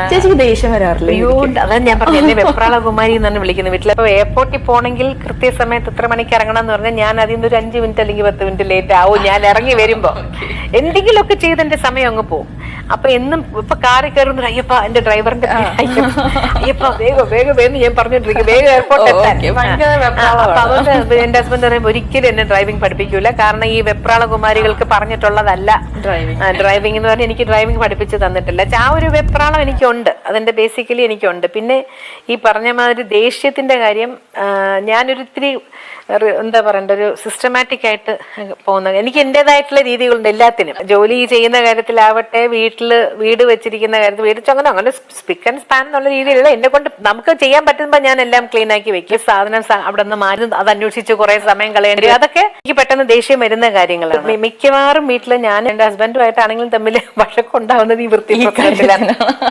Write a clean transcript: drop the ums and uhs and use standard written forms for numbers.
ചേച്ചിക്ക് ദേഷ്യം വരാറില്ല? അയ്യോ, അതാണ് ഞാൻ പറഞ്ഞത്, എന്നെ വെപ്രാളകുമാരി എന്നാണ് വിളിക്കുന്നത്. വീട്ടിലിപ്പോ എയർപോർട്ടിൽ പോണെങ്കിൽ കൃത്യസമയത്ത് ഇത്ര മണിക്ക് ഇറങ്ങണം എന്ന് പറഞ്ഞാൽ ഞാൻ അതിൽ നിന്ന് ഒരു 5 മിനിറ്റ് അല്ലെങ്കിൽ 10 മിനിറ്റ് ലേറ്റ് ആവും. ഞാൻ ഇറങ്ങി വരുമ്പോ എന്തെങ്കിലുമൊക്കെ ചെയ്ത് എന്റെ സമയം അങ്ങ് പോകും. അപ്പൊ എന്നും ഇപ്പൊ കാറിൽ കയറുന്ന അയ്യപ്പ എന്റെ ഡ്രൈവറിന്റെ അയ്യപ്പ വേഗം വേഗം വേഗം ഞാൻ പറഞ്ഞോണ്ടിരിക്കും, വേഗം എയർപോർട്ട് എത്താൻ. അപ്പൊ അതുകൊണ്ട് എന്റെ ഹസ്ബൻഡ് പറയുമ്പോൾ ഒരിക്കലും എന്നെ ഡ്രൈവിംഗ് പഠിപ്പിക്കൂല. കാരണം ഈ വെപ്രാളകുമാരികൾക്ക് പറഞ്ഞിട്ടുള്ളതല്ല ഡ്രൈവിംഗ് എന്ന് പറഞ്ഞാൽ. എനിക്ക് ഡ്രൈവിംഗ് പഠിപ്പിച്ച് തന്നിട്ടില്ല. ആ ഒരു വെപ്രാളം എനിക്കുണ്ട്, അതിന്റെ ബേസിക്കലി എനിക്കുണ്ട്. പിന്നെ ഈ പറഞ്ഞ മാതിരി ദേഷ്യത്തിന്റെ കാര്യം, ഞാനൊരിത്തിരി എന്താ പറയണ്ട, ഒരു സിസ്റ്റമാറ്റിക് ആയിട്ട് പോകുന്നത്. എനിക്ക് എന്റേതായിട്ടുള്ള രീതികളുണ്ട് എല്ലാത്തിനും. ജോലി ചെയ്യുന്ന കാര്യത്തിലാവട്ടെ, വീട് വെച്ചിരിക്കുന്ന കാര്യത്തിൽ, വീട് അങ്ങനെ സ്പിക്ക് ആൻഡ് സ്പാൻ എന്നുള്ള രീതിയിലുള്ള എന്നെ കൊണ്ട് നമുക്ക് ചെയ്യാൻ പറ്റുമ്പോ ഞാൻ എല്ലാം ക്ലീൻ ആക്കി വെക്കും. സാധനം അവിടെ നിന്ന് മാറി അത് അന്വേഷിച്ച് കുറെ സമയം കളയേണ്ടി, അതൊക്കെ എനിക്ക് പെട്ടെന്ന് ദേഷ്യം വരുന്ന കാര്യങ്ങളാണ്. മിക്കവാറും വീട്ടില് ഞാൻ എന്റെ ഹസ്ബൻഡുമായിട്ടാണെങ്കിലും തമ്മിൽ വഴക്കുണ്ടാവുന്നത് ഈ വൃത്തി